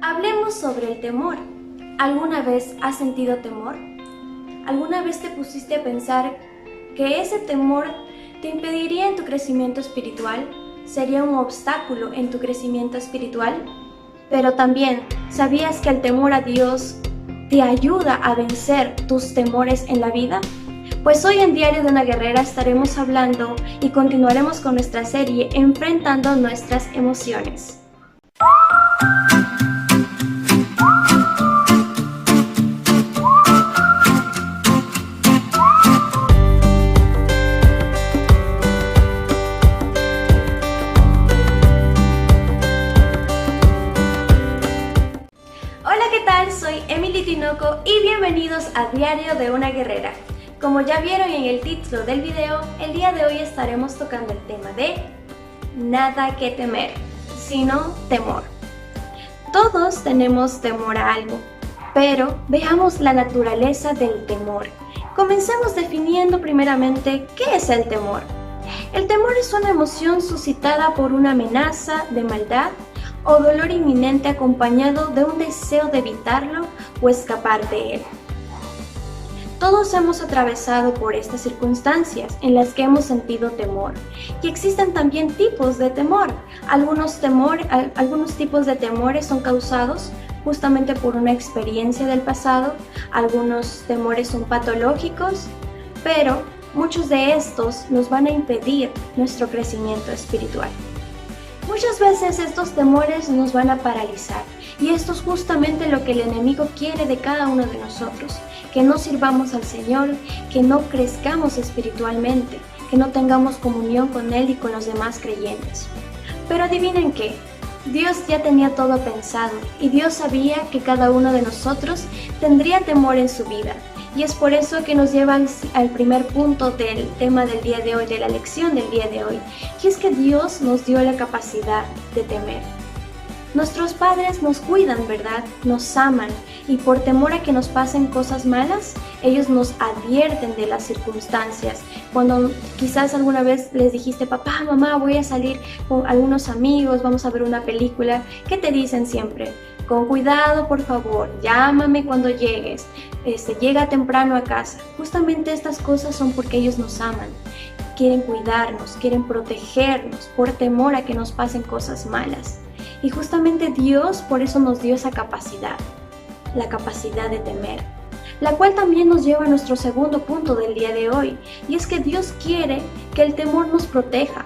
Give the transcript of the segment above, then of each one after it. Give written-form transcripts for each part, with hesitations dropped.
Hablemos sobre el temor. ¿Alguna vez has sentido temor? ¿Alguna vez te pusiste a pensar que ese temor te impediría en tu crecimiento espiritual? ¿Sería un obstáculo en tu crecimiento espiritual? Pero también, ¿sabías que el temor a Dios te ayuda a vencer tus temores en la vida? Pues hoy en Diario de una Guerrera estaremos hablando y continuaremos con nuestra serie Enfrentando nuestras emociones. Hola, ¿qué tal? Soy Emily Tinoco y bienvenidos a Diario de una Guerrera. Como ya vieron en el título del video, el día de hoy estaremos tocando el tema de nada que temer, sino temor. Todos tenemos temor a algo, pero veamos la naturaleza del temor. Comencemos definiendo primeramente qué es el temor. El temor es una emoción suscitada por una amenaza de maldad o dolor inminente acompañado de un deseo de evitarlo o escapar de él. Todos hemos atravesado por estas circunstancias en las que hemos sentido temor, y existen también tipos de temor. Algunos tipos de temores son causados justamente por una experiencia del pasado, algunos temores son patológicos, pero muchos de estos nos van a impedir nuestro crecimiento espiritual. Muchas veces estos temores nos van a paralizar, y esto es justamente lo que el enemigo quiere de cada uno de nosotros, que no sirvamos al Señor, que no crezcamos espiritualmente, que no tengamos comunión con Él y con los demás creyentes. Pero adivinen qué, Dios ya tenía todo pensado, y Dios sabía que cada uno de nosotros tendría temor en su vida. Y es por eso que nos lleva al primer punto del tema del día de hoy, de la lección del día de hoy, y es que Dios nos dio la capacidad de temer. Nuestros padres nos cuidan, ¿verdad? Nos aman, y por temor a que nos pasen cosas malas, ellos nos advierten de las circunstancias. Cuando quizás alguna vez les dijiste, papá, mamá, voy a salir con algunos amigos, vamos a ver una película, ¿qué te dicen siempre? Con cuidado, por favor, llámame cuando llegues, llega temprano a casa. Justamente estas cosas son porque ellos nos aman, quieren cuidarnos, quieren protegernos por temor a que nos pasen cosas malas. Y justamente Dios por eso nos dio esa capacidad, la capacidad de temer, la cual también nos lleva a nuestro segundo punto del día de hoy, y es que Dios quiere que el temor nos proteja,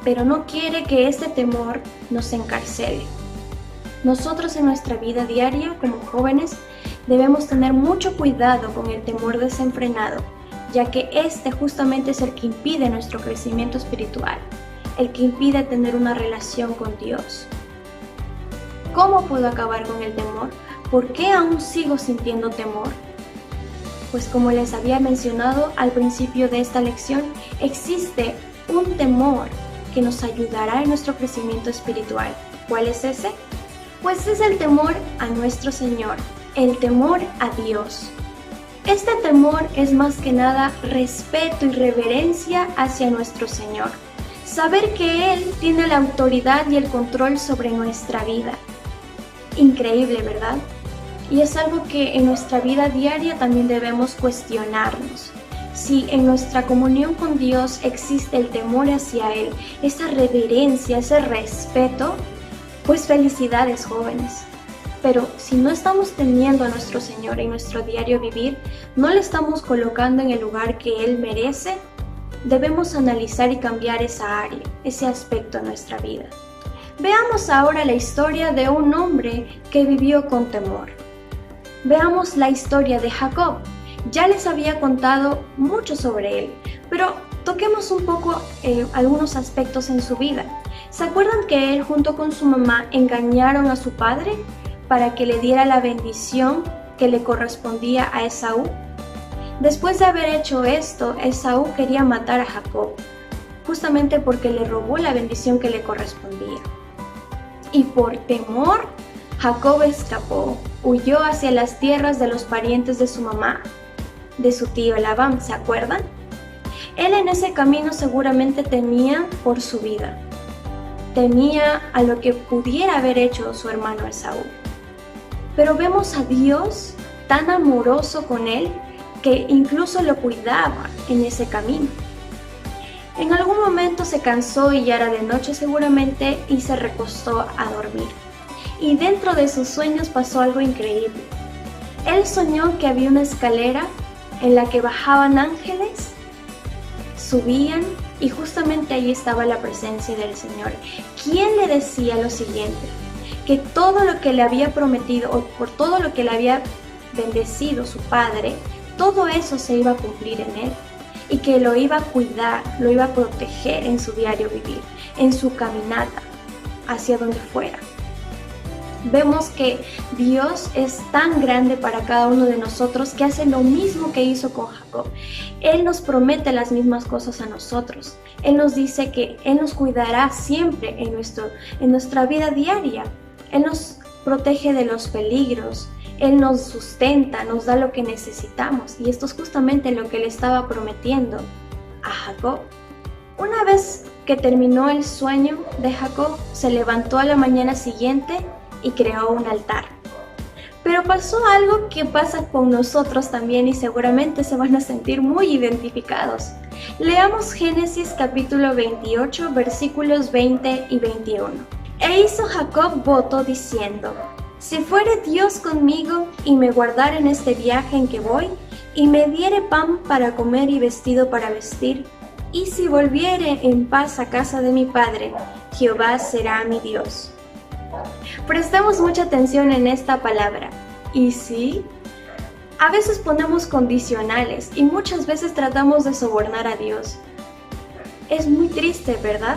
pero no quiere que este temor nos encarcele. Nosotros en nuestra vida diaria como jóvenes debemos tener mucho cuidado con el temor desenfrenado, ya que este justamente es el que impide nuestro crecimiento espiritual, el que impide tener una relación con Dios. ¿Cómo puedo acabar con el temor? ¿Por qué aún sigo sintiendo temor? Pues como les había mencionado al principio de esta lección, existe un temor que nos ayudará en nuestro crecimiento espiritual. ¿Cuál es ese? Pues es el temor a nuestro Señor, el temor a Dios. Este temor es más que nada respeto y reverencia hacia nuestro Señor. Saber que Él tiene la autoridad y el control sobre nuestra vida. Increíble, ¿verdad? Y es algo que en nuestra vida diaria también debemos cuestionarnos. Si en nuestra comunión con Dios existe el temor hacia Él, esa reverencia, ese respeto, pues felicidades, jóvenes. Pero si no estamos teniendo a nuestro Señor en nuestro diario vivir, no le estamos colocando en el lugar que Él merece, debemos analizar y cambiar esa área, ese aspecto en nuestra vida. Veamos ahora la historia de un hombre que vivió con temor. Veamos la historia de Jacob. Ya les había contado mucho sobre él, pero toquemos un poco algunos aspectos en su vida. ¿Se acuerdan que él junto con su mamá engañaron a su padre para que le diera la bendición que le correspondía a Esaú? Después de haber hecho esto, Esaú quería matar a Jacob, justamente porque le robó la bendición que le correspondía. Y por temor, Jacob escapó, huyó hacia las tierras de los parientes de su mamá, de su tío Labán, ¿se acuerdan? Él en ese camino seguramente temía por su vida, temía a lo que pudiera haber hecho su hermano Esaú. Pero vemos a Dios tan amoroso con él que incluso lo cuidaba en ese camino. En algún momento se cansó y ya era de noche seguramente y se recostó a dormir. Y dentro de sus sueños pasó algo increíble. Él soñó que había una escalera en la que bajaban ángeles, subían y justamente ahí estaba la presencia del Señor, quien le decía lo siguiente, que todo lo que le había prometido o por todo lo que le había bendecido su padre, todo eso se iba a cumplir en él y que lo iba a cuidar, lo iba a proteger en su diario vivir, en su caminata hacia donde fuera. Vemos que Dios es tan grande para cada uno de nosotros que hace lo mismo que hizo con Jacob. Él nos promete las mismas cosas a nosotros. Él nos dice que Él nos cuidará siempre en nuestra vida diaria. Él nos protege de los peligros. Él nos sustenta, nos da lo que necesitamos. Y esto es justamente lo que le estaba prometiendo a Jacob. Una vez que terminó el sueño de Jacob, se levantó a la mañana siguiente y creó un altar. Pero pasó algo que pasa con nosotros también y seguramente se van a sentir muy identificados. Leamos Génesis capítulo 28, versículos 20 y 21. E hizo Jacob voto diciendo: si fuere Dios conmigo y me guardare en este viaje en que voy, y me diere pan para comer y vestido para vestir, y si volviere en paz a casa de mi padre, Jehová será mi Dios. Prestemos mucha atención en esta palabra. ¿Y sí? A veces ponemos condicionales y muchas veces tratamos de sobornar a Dios. Es muy triste, ¿verdad?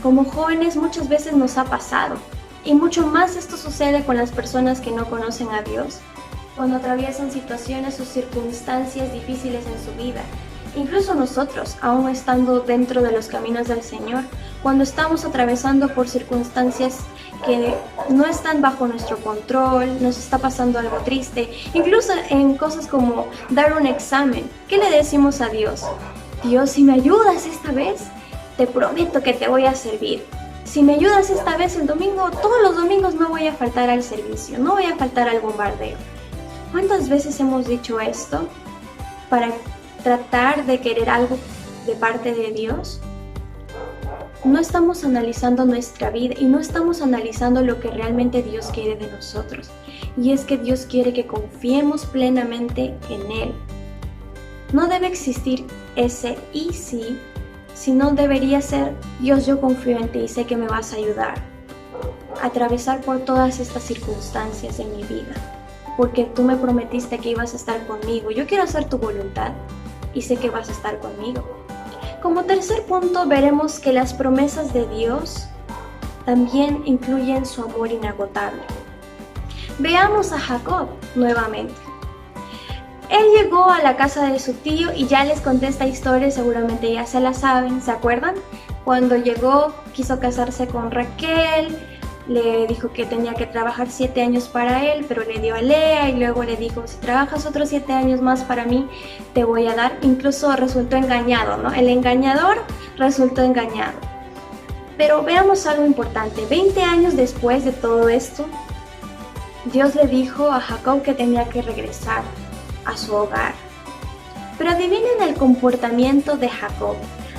Como jóvenes muchas veces nos ha pasado. Y mucho más esto sucede con las personas que no conocen a Dios, cuando atraviesan situaciones o circunstancias difíciles en su vida. Incluso nosotros, aún estando dentro de los caminos del Señor, cuando estamos atravesando por circunstancias que no están bajo nuestro control, nos está pasando algo triste, incluso en cosas como dar un examen, ¿qué le decimos a Dios? Dios, si me ayudas esta vez, te prometo que te voy a servir. Si me ayudas esta vez el domingo, todos los domingos no voy a faltar al servicio, no voy a faltar al bombardeo. ¿Cuántas veces hemos dicho esto para tratar de querer algo de parte de Dios? No estamos analizando nuestra vida y no estamos analizando lo que realmente Dios quiere de nosotros. Y es que Dios quiere que confiemos plenamente en Él. No debe existir ese y sí, sino debería ser: Dios, yo confío en ti y sé que me vas a ayudar a atravesar por todas estas circunstancias en mi vida, porque tú me prometiste que ibas a estar conmigo. Yo quiero hacer tu voluntad y sé que vas a estar conmigo. Como tercer punto, veremos que las promesas de Dios también incluyen su amor inagotable. Veamos a Jacob nuevamente. Él llegó a la casa de su tío y ya les conté esta historia, seguramente ya se la saben, ¿se acuerdan? Cuando llegó, quiso casarse con Raquel, le dijo que tenía que trabajar 7 años para él, pero le dio a Lea y luego le dijo: si trabajas otros 7 años más para mí, te voy a dar. Incluso resultó engañado, ¿no? El engañador resultó engañado. Pero veamos algo importante. 20 años después de todo esto, Dios le dijo a Jacob que tenía que regresar a su hogar. Pero adivinen el comportamiento de Jacob.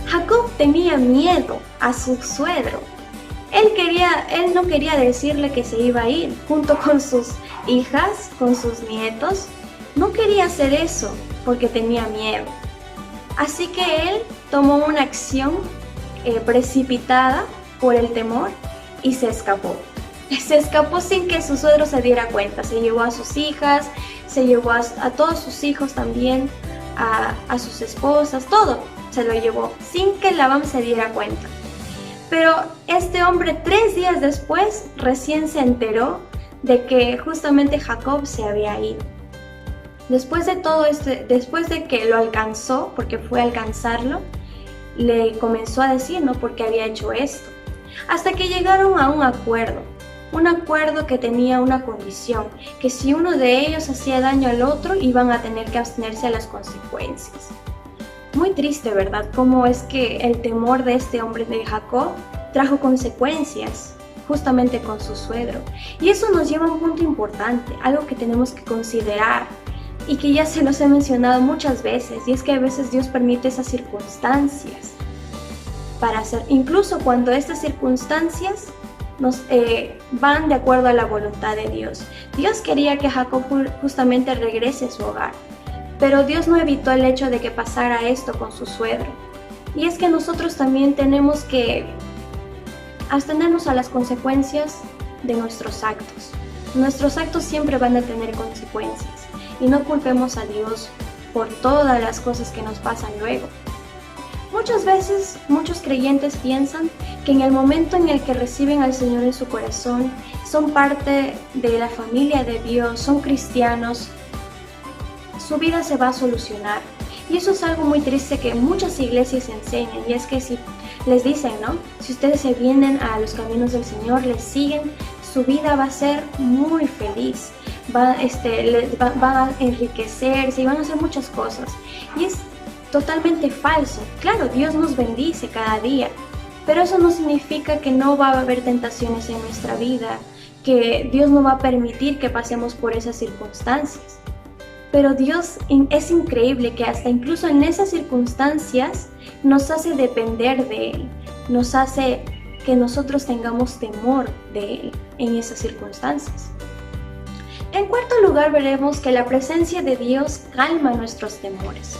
Jacob tenía miedo a su suegro. Él no quería decirle que se iba a ir junto con sus hijas, con sus nietos. No quería hacer eso porque tenía miedo. Así que él tomó una acción precipitada por el temor y se escapó. Se escapó sin que su suegro se diera cuenta. Se llevó a sus hijas, se llevó a todos sus hijos también, a sus esposas, todo se lo llevó sin que Labán se diera cuenta. Pero este hombre 3 días después recién se enteró de que justamente Jacob se había ido. Después de todo esto, después de que lo alcanzó, porque fue a alcanzarlo, le comenzó a decir, ¿no?, por qué había hecho esto. Hasta que llegaron a un acuerdo que tenía una condición, que si uno de ellos hacía daño al otro, iban a tener que abstenerse a las consecuencias. Muy triste, ¿verdad? Cómo es que el temor de este hombre de Jacob trajo consecuencias justamente con su suegro. Y eso nos lleva a un punto importante, algo que tenemos que considerar y que ya se los he mencionado muchas veces, y es que a veces Dios permite esas circunstancias para hacer, incluso cuando estas circunstancias nos van de acuerdo a la voluntad de Dios. Dios quería que Jacob justamente regrese a su hogar, pero Dios no evitó el hecho de que pasara esto con su suegro. Y es que nosotros también tenemos que abstenernos a las consecuencias de nuestros actos. Nuestros actos siempre van a tener consecuencias y no culpemos a Dios por todas las cosas que nos pasan luego. Muchas veces, muchos creyentes piensan que en el momento en el que reciben al Señor en su corazón, son parte de la familia de Dios, son cristianos, su vida se va a solucionar. Y eso es algo muy triste que muchas iglesias enseñan, y es que si les dicen, ¿no? Si ustedes se vienen a los caminos del Señor, les siguen, su vida va a ser muy feliz, va a enriquecerse y van a hacer muchas cosas. Y es totalmente falso. Claro, Dios nos bendice cada día, pero eso no significa que no va a haber tentaciones en nuestra vida, que Dios no va a permitir que pasemos por esas circunstancias. Pero Dios es increíble que hasta incluso en esas circunstancias nos hace depender de Él, nos hace que nosotros tengamos temor de Él en esas circunstancias. En cuarto lugar, veremos que la presencia de Dios calma nuestros temores.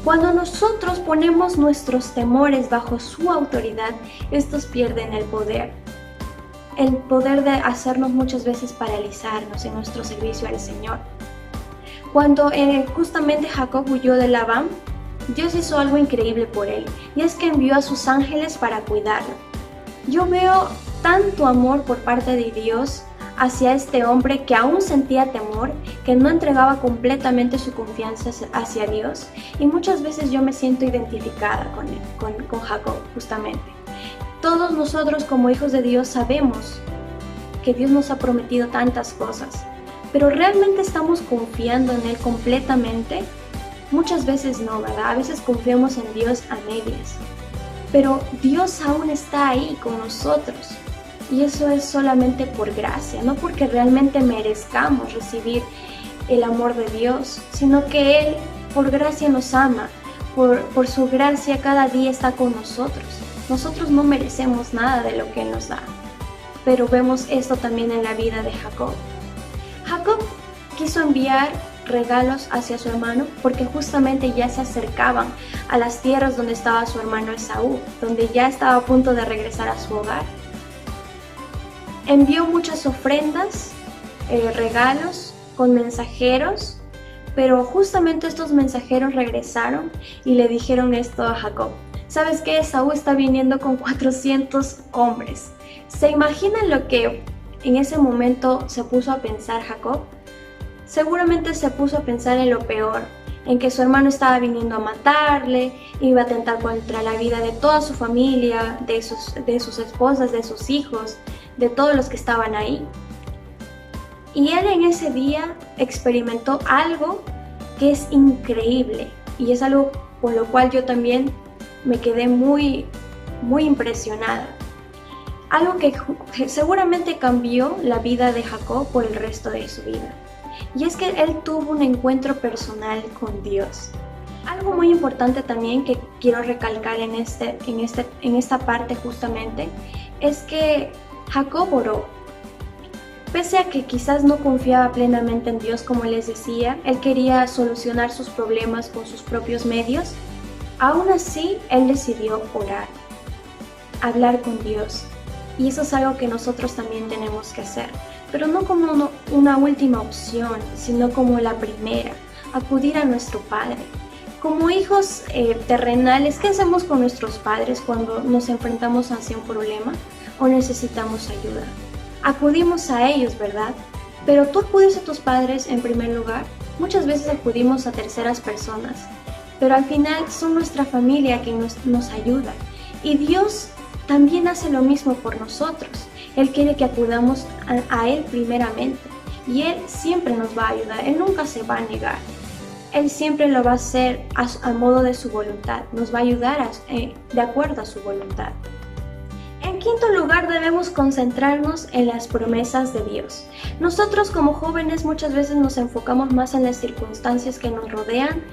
Cuando nosotros ponemos nuestros temores bajo su autoridad, estos pierden el poder de hacernos muchas veces paralizarnos en nuestro servicio al Señor. Cuando justamente Jacob huyó de Labán, Dios hizo algo increíble por él, y es que envió a sus ángeles para cuidarlo. Yo veo tanto amor por parte de Dios hacia este hombre que aún sentía temor, que no entregaba completamente su confianza hacia Dios, y muchas veces yo me siento identificada con Jacob justamente. Todos nosotros como hijos de Dios sabemos que Dios nos ha prometido tantas cosas, pero ¿realmente estamos confiando en Él completamente? Muchas veces no, ¿verdad? A veces confiamos en Dios a medias, pero Dios aún está ahí con nosotros. Y eso es solamente por gracia, no porque realmente merezcamos recibir el amor de Dios, sino que Él por gracia nos ama, por su gracia cada día está con nosotros. Nosotros no merecemos nada de lo que Él nos da, pero vemos esto también en la vida de Jacob. Jacob quiso enviar regalos hacia su hermano porque justamente ya se acercaban a las tierras donde estaba su hermano Esaú, donde ya estaba a punto de regresar a su hogar. Envió muchas ofrendas, regalos con mensajeros, pero justamente estos mensajeros regresaron y le dijeron esto a Jacob: ¿sabes qué? Esaú está viniendo con 400 hombres. ¿Se imaginan lo que en ese momento se puso a pensar Jacob? Seguramente se puso a pensar en lo peor, en que su hermano estaba viniendo a matarle, iba a atentar contra la vida de toda su familia, de sus esposas, de sus hijos, de todos los que estaban ahí. Y él en ese día experimentó algo que es increíble, y es algo por lo cual yo también me quedé muy, muy impresionada. Algo que seguramente cambió la vida de Jacob por el resto de su vida. Y es que él tuvo un encuentro personal con Dios. Algo muy importante también que quiero recalcar en esta parte justamente es que Jacob oró. Pese a que quizás no confiaba plenamente en Dios, como les decía, él quería solucionar sus problemas con sus propios medios. Aún así, él decidió orar, hablar con Dios. Y eso es algo que nosotros también tenemos que hacer, pero no como una última opción, sino como la primera, acudir a nuestro Padre. Como hijos terrenales, ¿qué hacemos con nuestros padres cuando nos enfrentamos hacia un problema o necesitamos ayuda? Acudimos a ellos, ¿verdad? Pero tú acudes a tus padres en primer lugar. Muchas veces acudimos a terceras personas, pero al final son nuestra familia quien nos ayuda. Y Dios también hace lo mismo por nosotros. Él quiere que acudamos a Él primeramente, y Él siempre nos va a ayudar. Él nunca se va a negar. Él siempre lo va a hacer a modo de su voluntad. Nos va a ayudar de acuerdo a su voluntad. En En quinto lugar, debemos concentrarnos en las promesas de Dios. Nosotros como jóvenes muchas veces nos enfocamos más en las circunstancias que nos rodean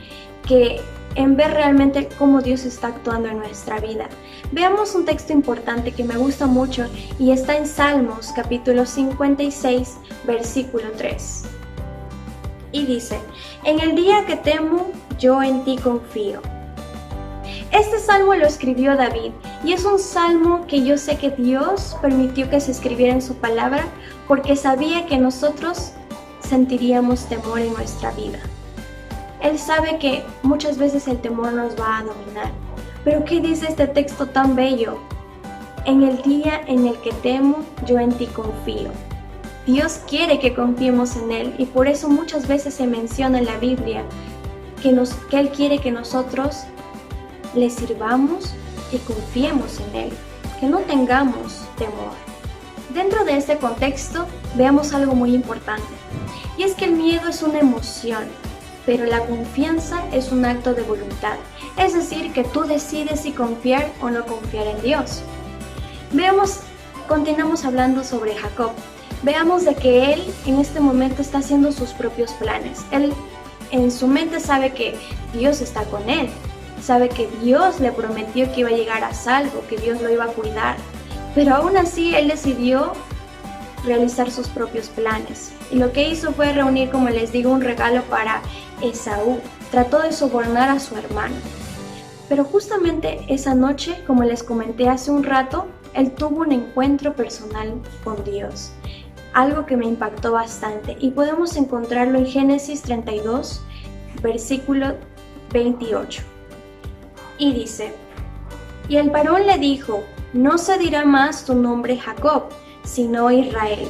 que en ver realmente cómo Dios está actuando en nuestra vida. Veamos un texto importante que me gusta mucho y está en Salmos capítulo 56, versículo 3. Y dice: en el día que temo, yo en ti confío. Este salmo lo escribió David y es un salmo que yo sé que Dios permitió que se escribiera en su palabra porque sabía que nosotros sentiríamos temor en nuestra vida. Él sabe que muchas veces el temor nos va a dominar. Pero ¿qué dice este texto tan bello? En el día en el que temo, yo en ti confío. Dios quiere que confiemos en Él y por eso muchas veces se menciona en la Biblia que Él quiere que nosotros le sirvamos y confiemos en Él, que no tengamos temor. Dentro de este contexto, veamos algo muy importante, y es que el miedo es una emoción, pero la confianza es un acto de voluntad, es decir, que tú decides si confiar o no confiar en Dios. Continuamos hablando sobre Jacob. Veamos de que él en este momento está haciendo sus propios planes. Él en su mente sabe que Dios está con él. Sabe que Dios le prometió que iba a llegar a salvo, que Dios lo iba a cuidar. Pero aún así él decidió realizar sus propios planes. Y lo que hizo fue reunir, como les digo, un regalo para Esaú. Trató de sobornar a su hermano. Pero justamente esa noche, como les comenté hace un rato, él tuvo un encuentro personal con Dios. Algo que me impactó bastante. Y podemos encontrarlo en Génesis 32, versículo 28. Y dice: y el varón le dijo: no se dirá más tu nombre Jacob, sino Israel,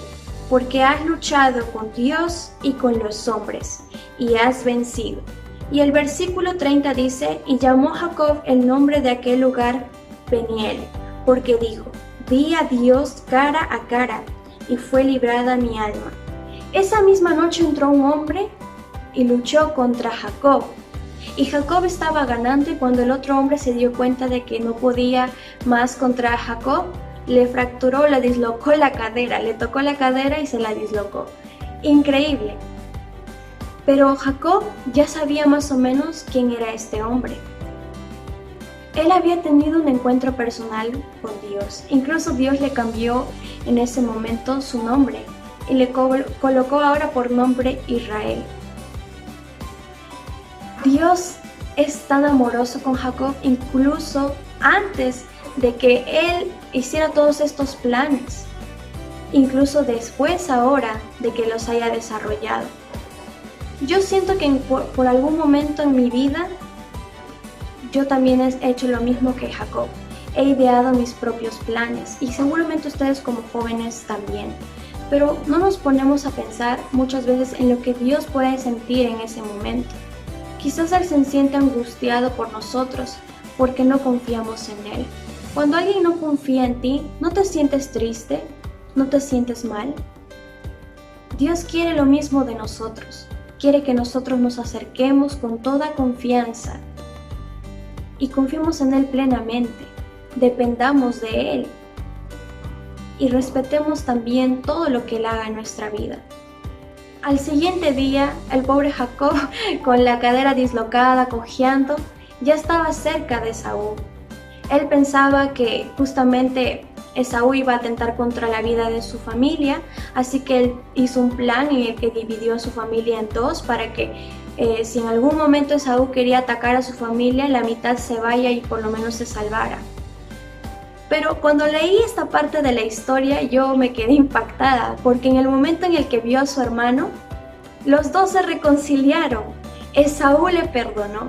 porque has luchado con Dios y con los hombres, y has vencido. Y el versículo 30 dice: y llamó Jacob el nombre de aquel lugar Peniel, porque dijo: vi a Dios cara a cara, y fue librada mi alma. Esa misma noche entró un hombre y luchó contra Jacob. Y Jacob estaba ganando, y cuando el otro hombre se dio cuenta de que no podía más contra Jacob, le fracturó, le dislocó la cadera, le tocó la cadera y se la dislocó. Increíble. Pero Jacob ya sabía más o menos quién era este hombre. Él había tenido un encuentro personal con Dios. Incluso Dios le cambió en ese momento su nombre y le colocó ahora por nombre Israel. Dios es tan amoroso con Jacob incluso antes de que él hiciera todos estos planes, incluso después ahora de que los haya desarrollado. Yo siento que por algún momento en mi vida yo también he hecho lo mismo que Jacob. He ideado mis propios planes y seguramente ustedes como jóvenes también. Pero no nos ponemos a pensar muchas veces en lo que Dios puede sentir en ese momento. Quizás Él se siente angustiado por nosotros porque no confiamos en Él. Cuando alguien no confía en ti, ¿no te sientes triste? ¿No te sientes mal? Dios quiere lo mismo de nosotros. Quiere que nosotros nos acerquemos con toda confianza y confiemos en Él plenamente. Dependamos de Él y respetemos también todo lo que Él haga en nuestra vida. Al siguiente día, el pobre Jacob, con la cadera dislocada, cojeando, ya estaba cerca de Esaú. Él pensaba que justamente Esaú iba a atentar contra la vida de su familia, así que él hizo un plan en el que dividió a su familia en dos para que si en algún momento Esaú quería atacar a su familia, la mitad se vaya y por lo menos se salvara. Pero cuando leí esta parte de la historia yo me quedé impactada, porque en el momento en el que vio a su hermano, los dos se reconciliaron. Esaú le perdonó.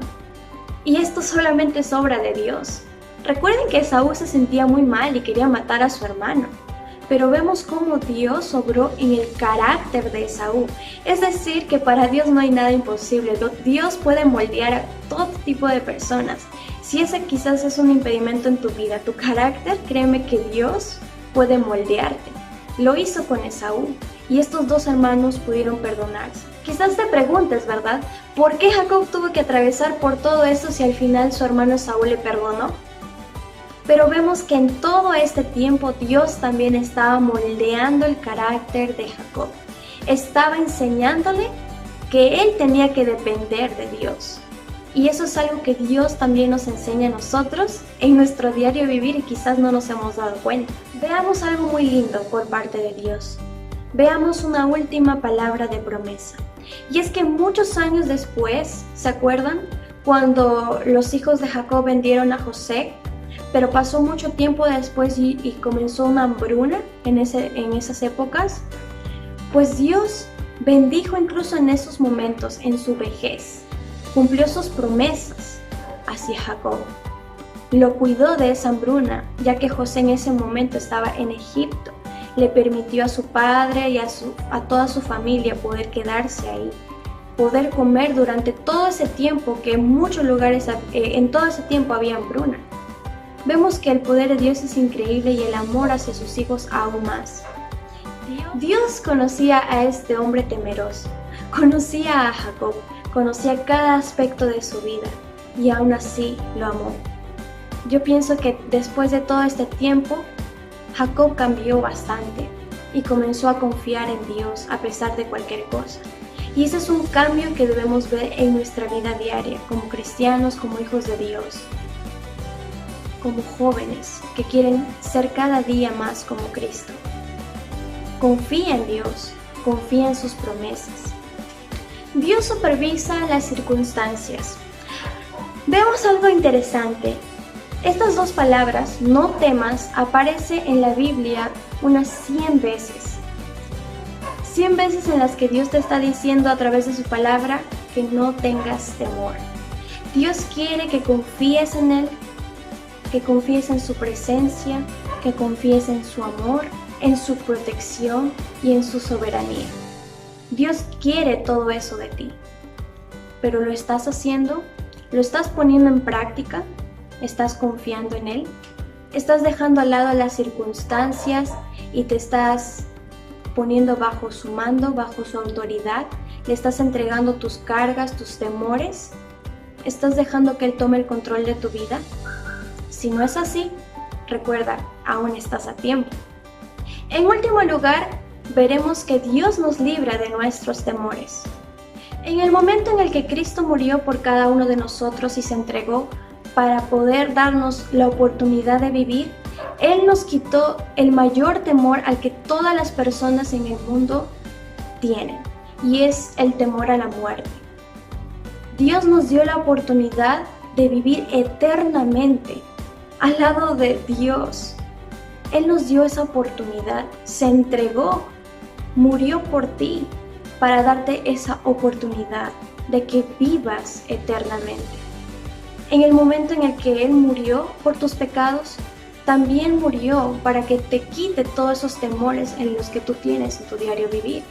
Y esto solamente es obra de Dios. Recuerden que Esaú se sentía muy mal y quería matar a su hermano. Pero vemos cómo Dios obró en el carácter de Esaú. Es decir, que para Dios no hay nada imposible. Dios puede moldear a todo tipo de personas. Si ese quizás es un impedimento en tu vida, tu carácter, créeme que Dios puede moldearte. Lo hizo con Esaú y estos dos hermanos pudieron perdonarse. Quizás te preguntes, ¿verdad? ¿Por qué Jacob tuvo que atravesar por todo eso si al final su hermano Esaú le perdonó? Pero vemos que en todo este tiempo Dios también estaba moldeando el carácter de Jacob. Estaba enseñándole que él tenía que depender de Dios. Y eso es algo que Dios también nos enseña a nosotros en nuestro diario vivir y quizás no nos hemos dado cuenta. Veamos algo muy lindo por parte de Dios. Veamos una última palabra de promesa. Y es que muchos años después, ¿se acuerdan? Cuando los hijos de Jacob vendieron a José, pero pasó mucho tiempo después y comenzó una hambruna en esas épocas, pues Dios bendijo incluso en esos momentos, en su vejez. Cumplió sus promesas hacia Jacob. Lo cuidó de esa hambruna, ya que José en ese momento estaba en Egipto. Le permitió a su padre y a toda su familia poder quedarse ahí, poder comer durante todo ese tiempo, que en muchos lugares, en todo ese tiempo había hambruna. Vemos que el poder de Dios es increíble y el amor hacia sus hijos aún más. Dios conocía a este hombre temeroso, conocía a Jacob, conocía cada aspecto de su vida y aún así lo amó. Yo pienso que después de todo este tiempo, Jacob cambió bastante y comenzó a confiar en Dios a pesar de cualquier cosa. Y ese es un cambio que debemos ver en nuestra vida diaria, como cristianos, como hijos de Dios, como jóvenes que quieren ser cada día más como Cristo. Confía en Dios, confía en sus promesas. Dios supervisa las circunstancias. Vemos algo interesante. Estas dos palabras, no temas, aparece en la Biblia unas 100 veces. 100 veces en las que Dios te está diciendo a través de su palabra que no tengas temor. Dios quiere que confíes en Él, que confíes en su presencia, que confíes en su amor, en su protección y en su soberanía. Dios quiere todo eso de ti. ¿Pero lo estás haciendo? ¿Lo estás poniendo en práctica? ¿Estás confiando en Él? ¿Estás dejando al lado las circunstancias y te estás poniendo bajo su mando, bajo su autoridad? ¿Le estás entregando tus cargas, tus temores? ¿Estás dejando que Él tome el control de tu vida? Si no es así, recuerda, aún estás a tiempo. En último lugar, veremos que Dios nos libra de nuestros temores. En el momento en el que Cristo murió por cada uno de nosotros y se entregó para poder darnos la oportunidad de vivir, Él nos quitó el mayor temor al que todas las personas en el mundo tienen, y es el temor a la muerte. Dios nos dio la oportunidad de vivir eternamente al lado de Dios. Él nos dio esa oportunidad, se entregó, murió por ti para darte esa oportunidad de que vivas eternamente. En el momento en el que Él murió por tus pecados, también murió para que te quite todos esos temores en los que tú tienes en tu diario vivir.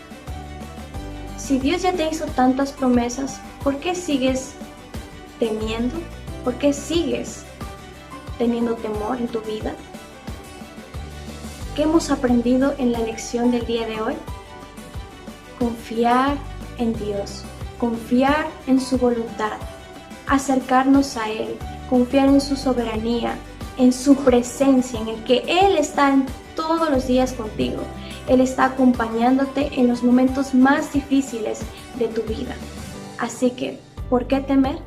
Si Dios ya te hizo tantas promesas, ¿por qué sigues temiendo? ¿Por qué sigues teniendo temor en tu vida? ¿Qué hemos aprendido en la lección del día de hoy? Confiar en Dios, confiar en su voluntad, acercarnos a Él, confiar en su soberanía, en su presencia, en el que Él está todos los días contigo. Él está acompañándote en los momentos más difíciles de tu vida. Así que, ¿por qué temer?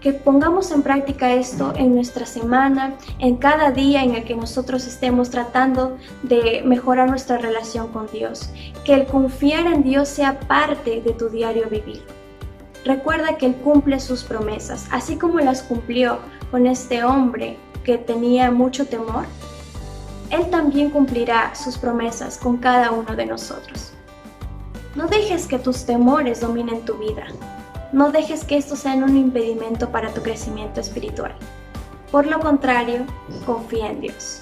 Que pongamos en práctica esto en nuestra semana, en cada día en el que nosotros estemos tratando de mejorar nuestra relación con Dios. Que el confiar en Dios sea parte de tu diario vivir. Recuerda que Él cumple sus promesas, así como las cumplió con este hombre que tenía mucho temor. Él también cumplirá sus promesas con cada uno de nosotros. No dejes que tus temores dominen tu vida. No dejes que estos sean un impedimento para tu crecimiento espiritual. Por lo contrario, confía en Dios.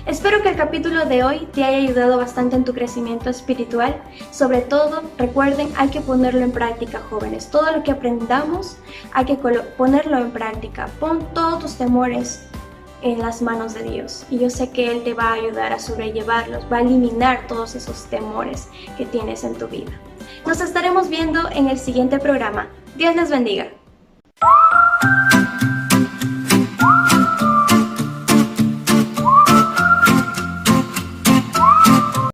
Espero que el capítulo de hoy te haya ayudado bastante en tu crecimiento espiritual. Sobre todo, recuerden, hay que ponerlo en práctica, jóvenes. Todo lo que aprendamos, hay que ponerlo en práctica. Pon todos tus temores en las manos de Dios. Y yo sé que Él te va a ayudar a sobrellevarlos, va a eliminar todos esos temores que tienes en tu vida. Nos estaremos viendo en el siguiente programa. Dios les bendiga.